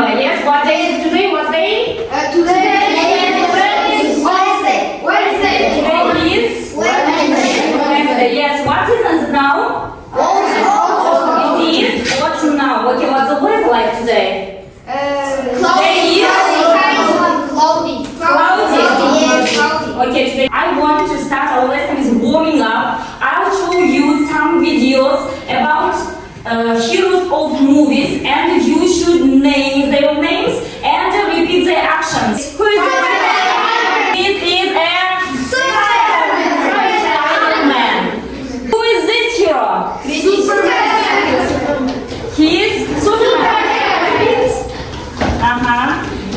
December. Yes. What day is today? What day? Today is Wednesday. Today is Wednesday. Yes. What is now? Autumn. It is autumn now. Okay. What's the weather like today? Cloudy. Okay, today I want to start our lesson is warming up. I'll show you some videos about heroes of movies, and you should name their names and repeat their actions. Who is this? This is a Spider-Man. Who is this hero? He is Superman.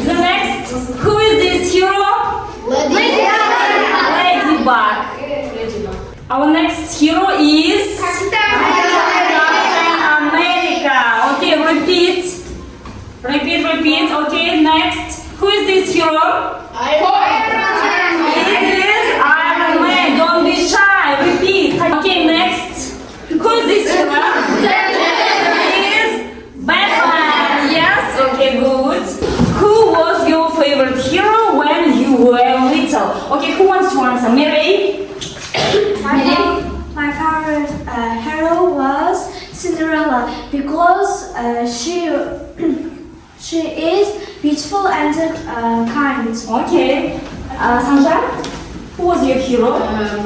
The next, who is this hero? Ladybug. Our next hero is Captain America. Okay, repeat. Okay, next, who is this hero? It is Iron Man. Don't be shy. Repeat. Okay, next, who is this hero? It is Batman. Yes. Okay, good. Who was your favorite hero when you were little? Okay, who wants to answer? Mary? My favorite hero was Cinderella because she is beautiful and kind. Okay. Sanjar? Who was your hero?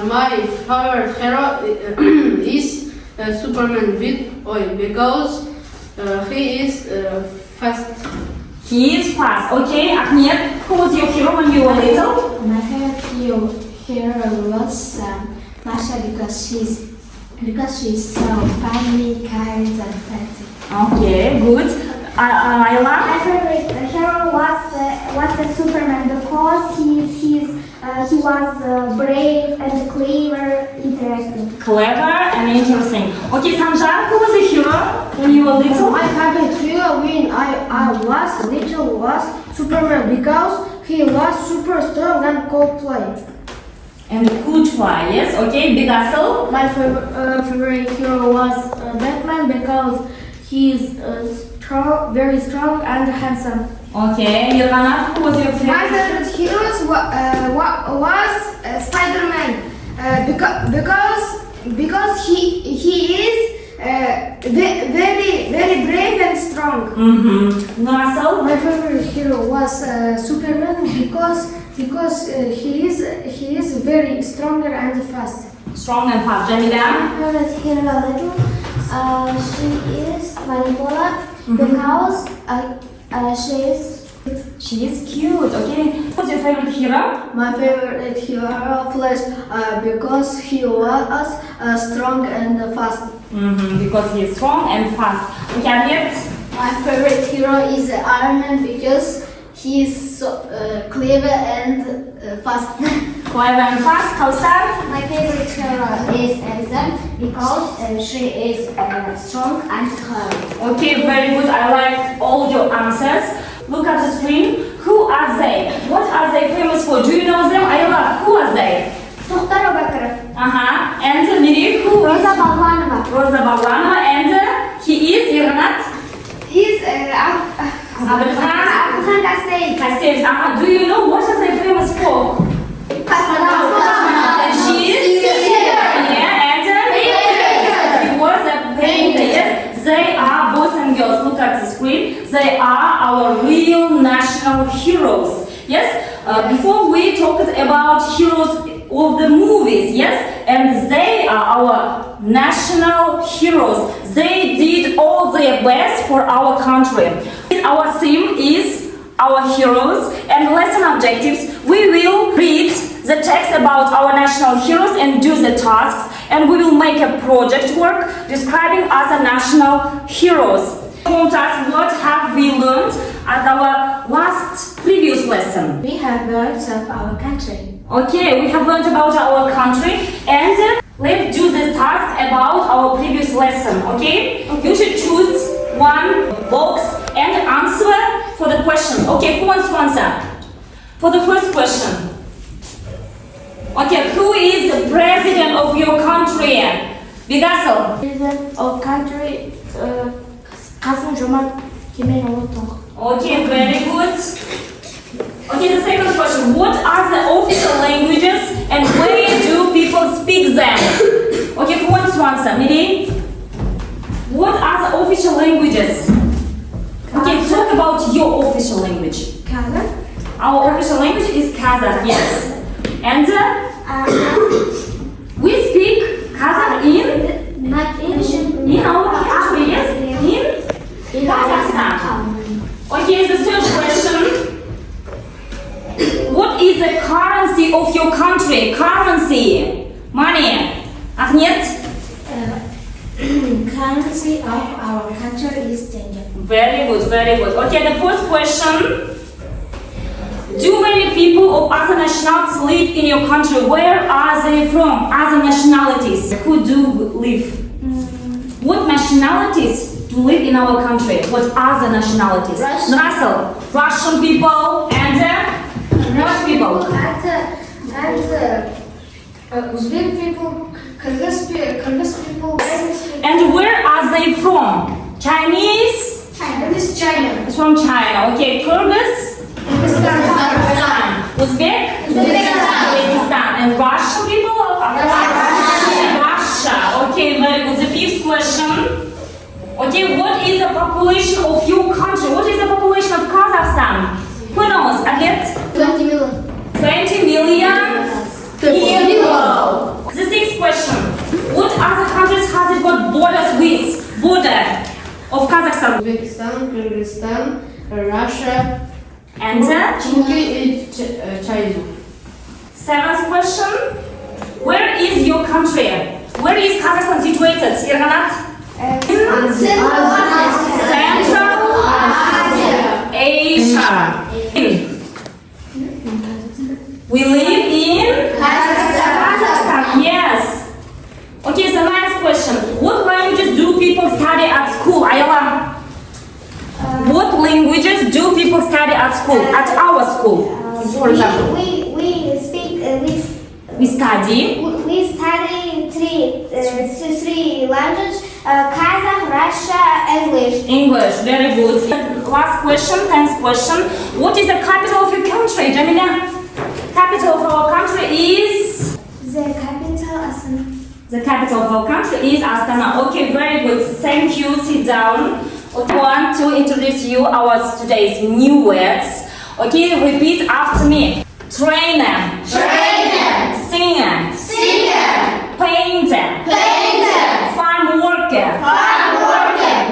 My favorite hero is Superman because he is fast. He is fast. Okay. Ahmed, who was your hero when you were little? My favorite hero was Masha because she's so funny, kind, and pretty. Okay, good. Ayla? My favorite hero was the Superman because he was brave and clever, interesting. Clever and interesting. Okay, Sanjar, who was a hero when you were little? My favorite hero when I was little was Superman because he was super strong and could fly. And could fly, yes. Okay, Bigasel? My favorite hero was Batman because he is very strong and handsome. Okay, Yelena, who was your My favorite? favorite hero was Spider-Man because he is very brave and strong. Nurasel? My favorite hero was Superman because he is very stronger and fast. Strong and fast. Jamila? My favorite hero little she is Manipola because She is cute. Okay. What's your favorite hero? my favorite hero Flash because he was strong and fast. Because he is strong and fast. Okay, Ahmed? My favorite hero is Iron Man because he is so clever and fast. Clever and fast. Kausar? My favorite hero is Elsa because she is strong and clever. Okay, very good. I like all your answers. Look at the screen. Who are they? What are they famous for? Do you know them? Ayla, who are they? Tohtar Obakirov. And Miri, who? Rosa Baglanova. Rosa Baglanova. And he is Irnat? He's Abelkhan Kastey. Do you know what are they famous for? And she is? Yeah, and he was a painter. Yes, they are boys and girls. Look at the screen. They are our real national heroes. Yes, before we talked about heroes of the movies. Yes, and they are our national heroes. They did all their best for our country. Our theme is our heroes, and lesson objectives. We will read the text about our national heroes and do the tasks, and we will make a project work describing other national heroes. Told us what have we learned at our last previous lesson. We have learned of our country. Okay, we have learned about our country, and let's do the task about our previous lesson. Okay? You should choose one box and answer for the question. Okay, who wants to answer? For the first question. Okay, who is the president of your country? Bigasel. President of country Kasım Jomart Kemaloğlu. Okay, very good. Okay, the second question. What are the official languages and where do people speak them? Okay, who wants to answer? Miri? What are the official languages? Okay, talk about your official language. Kazakh. Our official language is Kazakh, yes. And we speak Kazakh in our country, yes? In Kazakhstan. Okay, the third question. What is the currency of your country? Currency. Money. Ahmet? Currency of our country is tenge. Very good, very good. Okay, the fourth question. Do many people of other nationalities live in your country? Where are they from? Other nationalities. Who do live? What nationalities do live in our country? What other nationalities? Russian people and what people? Uzbek people, Kyrgyz people, And where are they from? Chinese? China. It's from China. Okay, Kyrgyz? Uzbek? Uzbekistan. And Russian people? Russia. Okay, very good. The fifth question. Okay, what is the population of your country? What is the population of Kazakhstan? Who knows? Ahmet? 20 million. 20 million people. The sixth question. What other countries has it got borders with? Border of Kazakhstan. Uzbekistan, Kyrgyzstan, Russia, And Turkey, and China. seventh question. Where is your country? Where is Kazakhstan situated? Irganat? Central Asia. We live in Kazakhstan. Yes. Okay, the next question. What languages do people study at school? Ayala. What languages do people study at school? At our school, for example. We study. We study three languages: Kazakh, Russia, English. English, very good. Last question, 10th question. What is the capital of your country, Jamila? Capital of our country is? The capital Astana. The capital of our country is Astana. Okay, very good. Thank you. Sit down. Okay, I want to introduce you our today's new words. Okay, repeat after me. Trainer. Singer. Painter. Farm worker.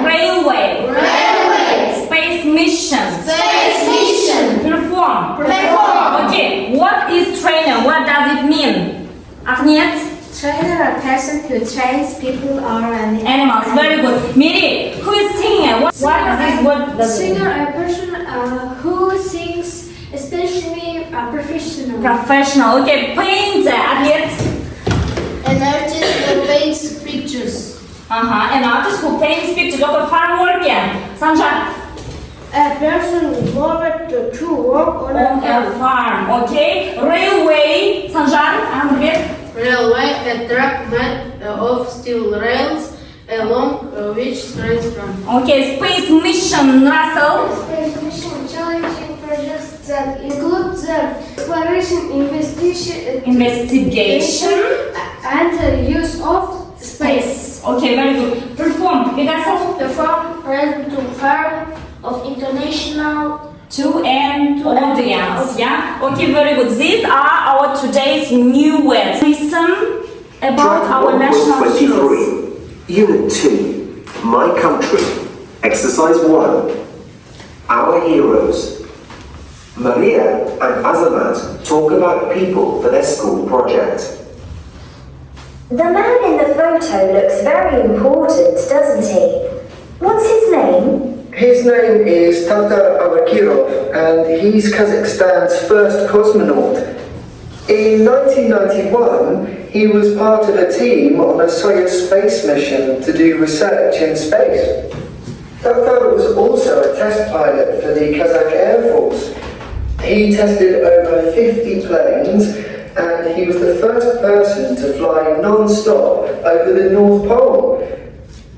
Railway. Space mission. Perform. Okay, what is trainer? What does it mean? Ahmet? Trainer, a person who trains people or Animals. Very good. Miri, who is singer? What is this word? Singer, a person who sings, especially professional. Professional. Okay, painter. Ahmet? An artist who paints pictures. An artist who paints pictures. Okay, farm worker. Sanjay? A person involved to work on On a farm. Okay. Railway. Sanjay? Ahmet? Railway, a track made of steel rails along which trains run. Okay, space mission. Russell? Space mission challenging projects that include the exploration, investigation, and the use of space. Okay, very good. Perform. Pegasus? Perform present to farm of international To an audience, yeah? Okay, very good. These are our today's new words. Listen about our national heroes. 23, Unit 2, My Country, Exercise 1, Our Heroes. Maria and Azamat talk about people for their school project. The man in the photo looks very important, doesn't he? What's his name? His name is Tatar Avakirov, and he's Kazakhstan's first cosmonaut. In 1991, he was part of a team on a Soyuz space mission to do research in space. Tatar was also a test pilot for the Kazakh Air Force. He tested over 50 planes, and he was the first person to fly non-stop over the North Pole.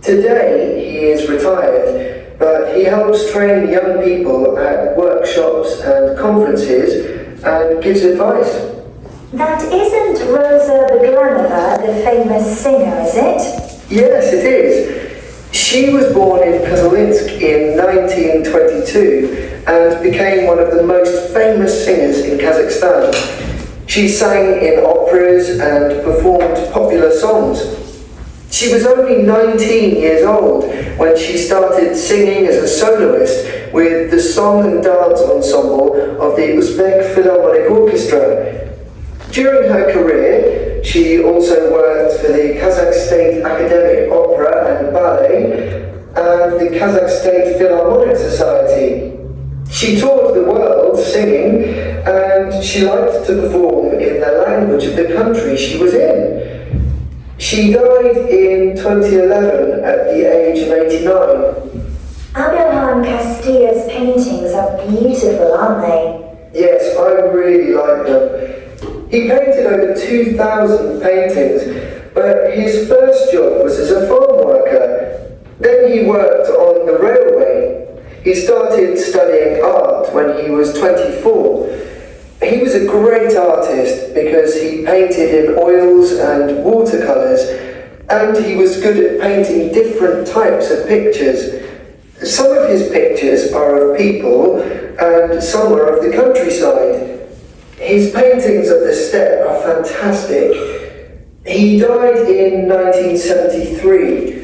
Today, he is retired, but he helps train young people at workshops and conferences and gives advice. That isn't Rosa Bogdanova, the famous singer, is it? Yes, it is. She was born in Kozelinsk in 1922 and became one of the most famous singers in Kazakhstan. She sang in operas and performed popular songs. She was only 19 years old when she started singing as a soloist with the song and dance ensemble of the Uzbek Philharmonic Orchestra. During her career, she also worked for the Kazakh State Academic Opera and Ballet and the Kazakh State Philharmonic Society. She toured the world singing, and she liked to perform in the language of the country she was in. She died in 2011 at the age of 89. Abraham Castilla's paintings are beautiful, aren't they? Yes, I really like them. He painted over 2,000 paintings, but his first job was as a farm worker. Then he worked on the railway. He started studying art when he was 24. He was a great artist because he painted in oils and watercolours, and he was good at painting different types of pictures. Some of his pictures are of people and some are of the countryside. His paintings of the steppe are fantastic. He died in 1973.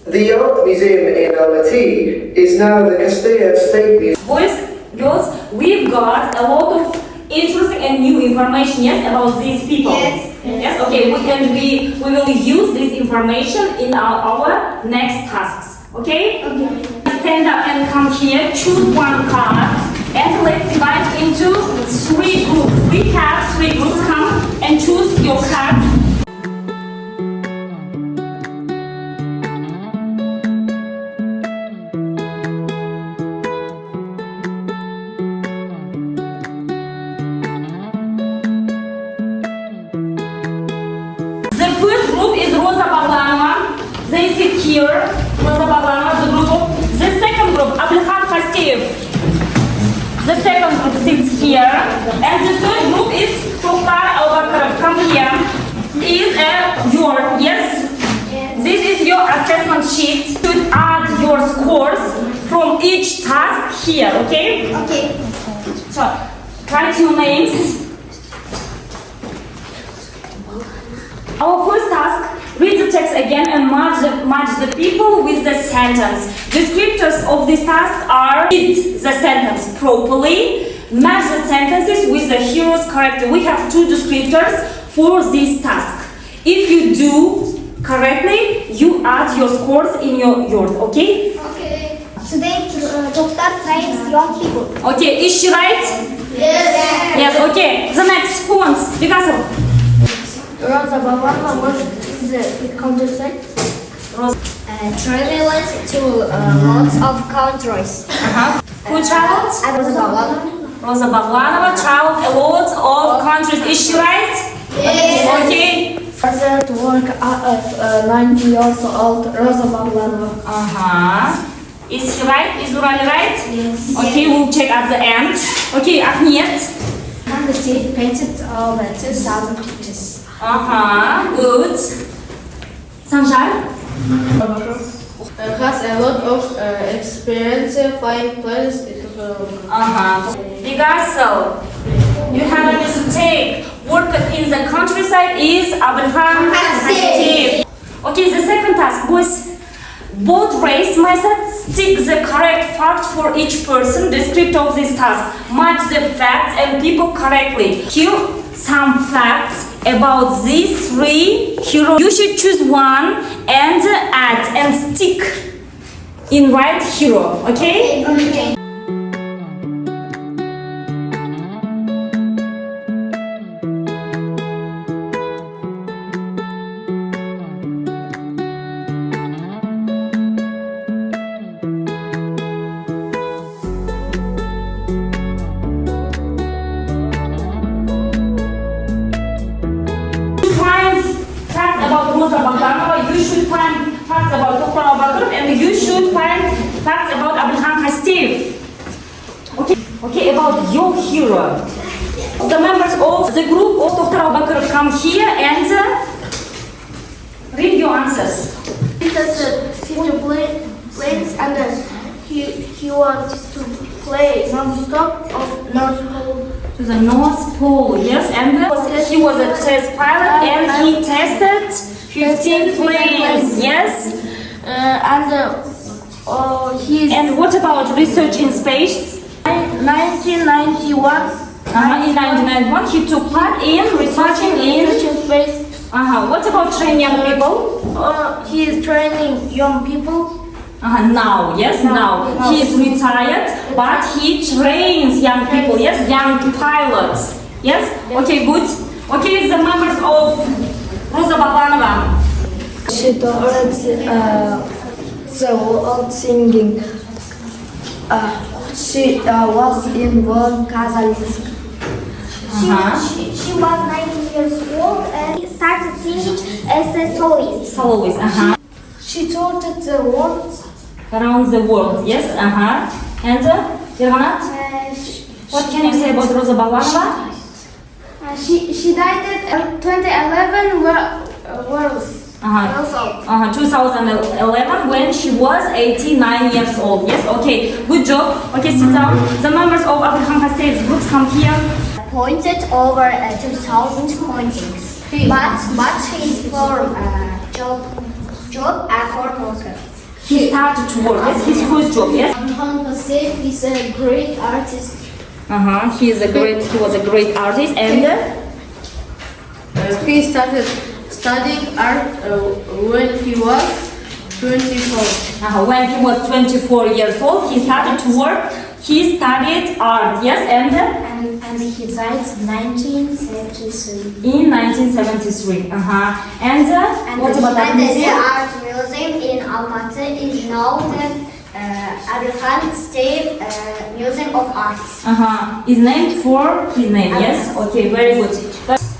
The art museum in Almaty is now the Castilla State Museum. Boys, girls, we've got a lot of interesting and new information, yes, about these people. Yes. Yes. Okay. We will use this information in our next tasks. Okay. Okay. Stand up and come here. Choose one card and let's divide into 3 groups. We have 3 groups. Come and choose your cards. The first group is Rosa Baglanova. They sit here. Rosa Baglanova, the group. The second group, Abdulkhan Fasteyev. The second group sits here. And the third group is Tokhtar Albakarov. Come here. Is your, yes? This is your assessment sheet. You should add your scores from each task here, okay? Okay. So, write your names. Our first task, read the text again and match the people with the sentence. Descriptors of this task are read the sentence properly, match the sentences with the hero's character. We have 2 descriptors for this task. If you do correctly, you add your scores in yours, okay? Okay. Today, Tokhtar trains young people. Okay, is she right? Yes. Yes, okay. The next, who wants? Because Rosa Bogdanova worked in the countryside. Traveled to lots of countries. Who traveled? Rosa Bogdanova. Rosa Baglanova traveled a lot of countries. Is she right? Yes. Okay. Started to work at 90 years old, Rosa Bogdanova. Is he right? Is Nurali right? Yes. Okay, we'll check at the end. Okay, Ahmet. And the state painted over 2,000 pictures. Good. Sanjar? Has a lot of experience flying planes in Picasso. You have a mistake. Worked in the countryside is Abraham Fasteyev. Okay, the second task, boys. Both race methods stick the correct fact for each person. Descriptor of this task. Match the facts and people correctly. Here some facts about these 3 heroes. You should choose one and add and stick in right hero. Okay? Okay. Rosa Baglanova, you should find facts about Tokhtar Albakarov and you should find facts about Okay. Okay, about your hero. The members of the group of Dr. Abubakar come here and read your answers. Teacher plays and he wants to play non-stop of North Pole. To the North Pole, yes, and he was a test pilot and he tested 15 planes, yes. And what about research in space? 1991. In 1991, he took part in researching in space. What about training young people? He is training young people. Now, yes, now. He is retired, but he trains young people, yes, young pilots. Yes? Okay, good. Okay, the members of Rosa Baklanova. She taught the world singing. She was in World Kazakhstan. She was 19 years old and started singing as a soloist. Soloist, She taught the world. Around the world, yes, And, Yervanat? What can you say about Rosa Baklanova? She died in 2011 was 2011 when she was 89 years old. Yes, okay, good job. Okay, sit down. The members of Abraham Hassein's groups come here. Pointed over 2,000 pointings, but he's for job at worker. He started to work. Yes, his first job. Yes. Abraham Hussein is a great artist. He was a great artist, and he started studying art when he was 24. When he was 24 years old, he started to work. He studied art. Yes, and he died in 1973. In 1973. And what about that museum? The art museum in Almaty is now the Abraham State Museum of Arts. Is named for his name. Yes. Okay. Very good. Task.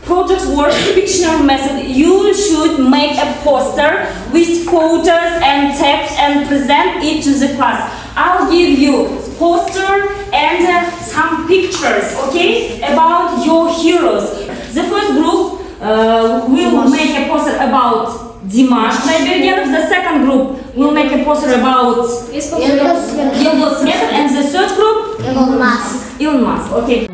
Project work, fictional method. You should make a poster with photos and text and present it to the class. I'll give you poster and some pictures, okay, about your heroes. The first group will make a poster about Dimash Kudaibergenov. The second group will make a poster about Yılmaz Smetov, and the third group Elon Musk. Okay.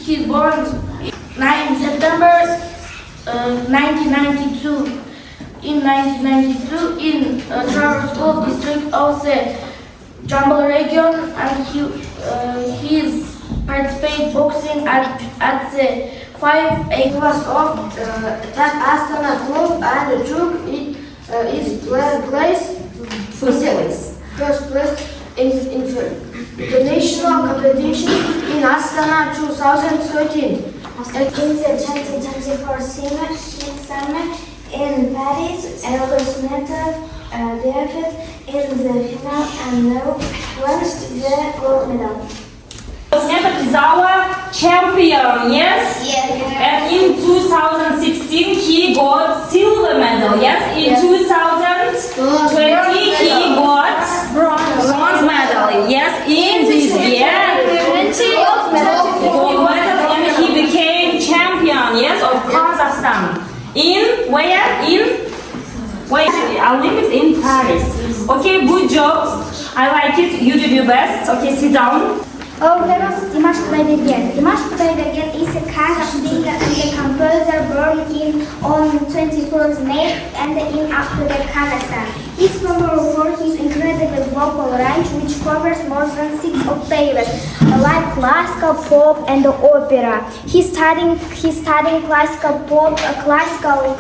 He born 9 September 1992. In 1992, in Trabzonspor district of the Jambal region, and he participated boxing at the 5A class of that Astana club, and took it first place in international competition in Astana 2013. In the 2024 summer in Paris, Ағылшын defeated in the final and now clinched the gold medal. Smetov is our champion, yes? And in 2016 he got silver medal, yes? In 2020 he got bronze medal, yes? In this year, gold medal, and he became champion, yes, of Kazakhstan. In where? Olympics in Paris. Okay, good job. I like it. You did your best. Okay, sit down. Our hero is Dimash Kudaibergenov. Dimash Kudaibergenov is a Kazakh singer and a composer born on 24th May and in Ashgabat, Kazakhstan. He's popular for his incredible vocal range, which covers more than 6 octaves, like classical, pop, and opera. He's studying classical pop, classical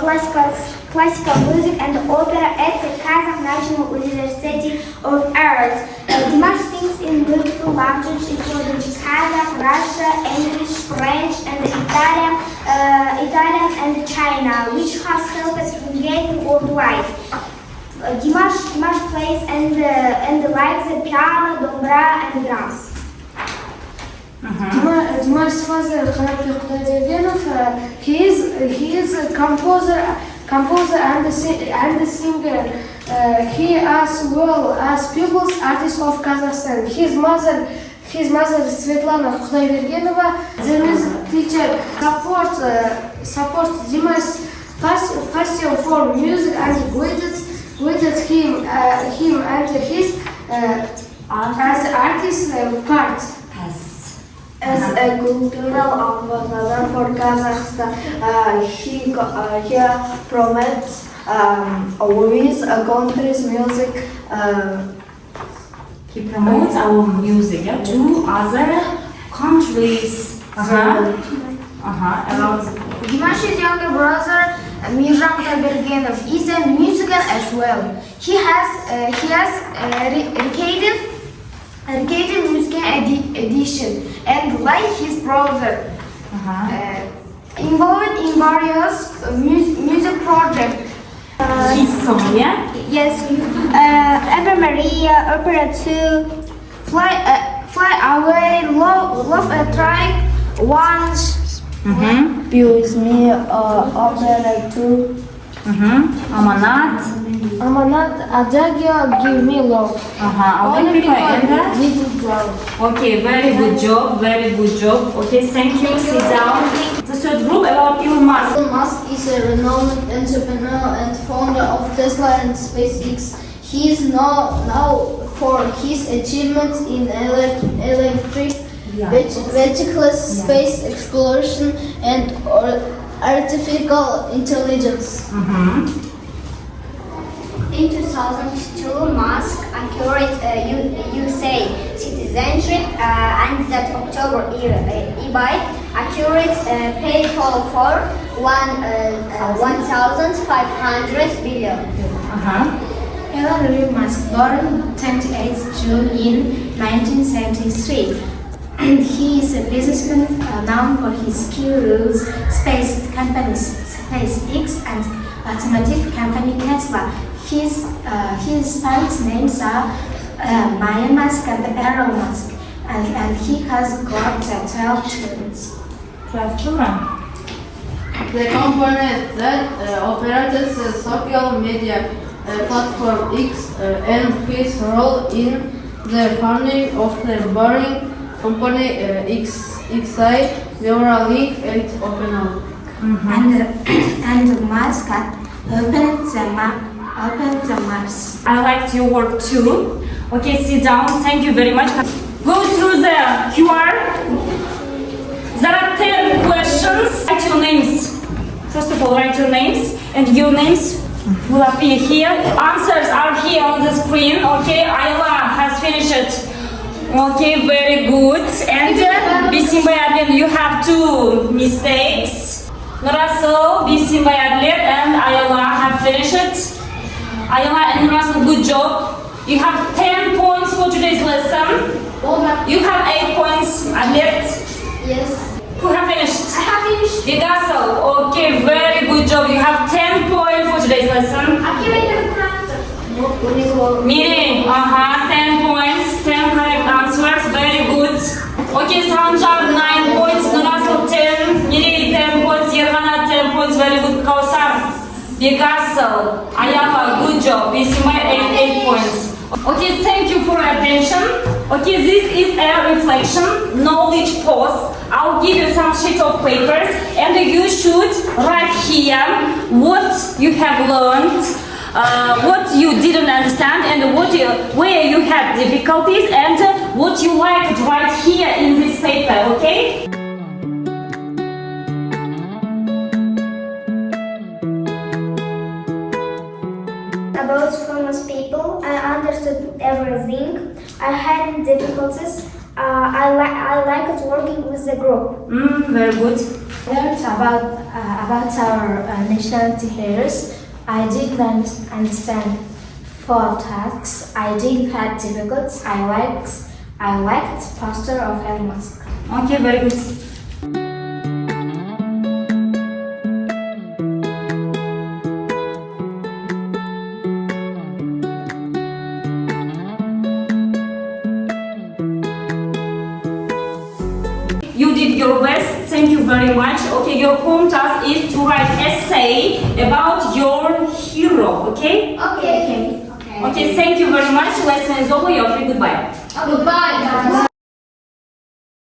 classical music and opera at the Kazakh National University of Arts. Dimash sings in multiple languages including Kazakh, Russian, English, French, and Italian and China, which has helped us communicate worldwide. Dimash plays and likes the piano, dombra, and drums. Dimash's father, Khalil Qudaybergenov, he is a composer and a singer. He as well as People's Artist of Kazakhstan. His mother Svetlana Qudaybergenova, the music teacher, supports Dimash's passion for music and guided him and his as artist part. As a cultural ambassador for Kazakhstan, he promotes with a country's music. He promotes our music to other countries. Dimash's younger brother, Bajram Qudaybergenov, is a musician as well. He has recorded music edition and like his brother, involved in various music projects. His song, yeah? Yes, Ave Maria, Opera 2, Fly Away, Love a Track, Once, Be With Me, Opera 2, Amanat, Adagio, Give Me Love. Okay, very good job. Okay, thank you. Sit down. The third group about Elon Musk. Elon Musk is a renowned entrepreneur and founder of Tesla and SpaceX. He is known for his achievements in electric vehicles, space exploration, and artificial intelligence. In 2002, Musk acquired USA citizenship, and that October eBay acquired PayPal for $1,500 billion. Elon Musk, born 28 June in 1973. He is a businessman known for his key roles, space companies SpaceX and automotive company Tesla. His parents' names are Maya Musk and Elon Musk, and he has got 12 children. 12 children. The company that operates the social media platform X and his role in the founding of the boring company XI, Neuralink, and OpenAI. And Musk opened the Mars. I liked your work too. Okay, sit down. Thank you very much. Go through the QR. There are 10 questions. Write your names. First of all, write your names and your names will appear here. Answers are here on the screen. Okay, Ayla has finished it. Okay, very good. And Bisimba Adlet, you have 2 mistakes. Nurasul, Bisimba Adlet, and Ayla have finished it. Ayla and Nurasul, good job. You have 10 points for today's lesson. You have 8 points. Adlet? Yes. Who have finished? I have finished. Bigasal, okay, very good job. You have 10 points for today's lesson. Miri, 10 points, 10 correct answers, very good. Okay, Sanjar, 9 points, Nurasul 10, Miri 10 points, Yergana 10 points, very good. Kausar, Bigasal, Ayala, good job. Bisimai 8 points. Okay, thank you for your attention. Okay, this is a reflection, knowledge post. I'll give you some sheets of papers and you should write here what you have learned, what you didn't understand, and where you had difficulties, and what you like to write here in this paper, okay? About famous people, I understood everything. I had difficulties. I liked working with the group. Very good. Learned about our nationality heroes. I didn't understand 4 tasks. I didn't have difficulties. I liked poster of Elon Musk. Okay, very good. You did your best. Thank you very much. Okay, your home task is to write essay about your hero. Okay? Okay. Okay, thank you very much. Lesson is over. You're free. Goodbye. Goodbye.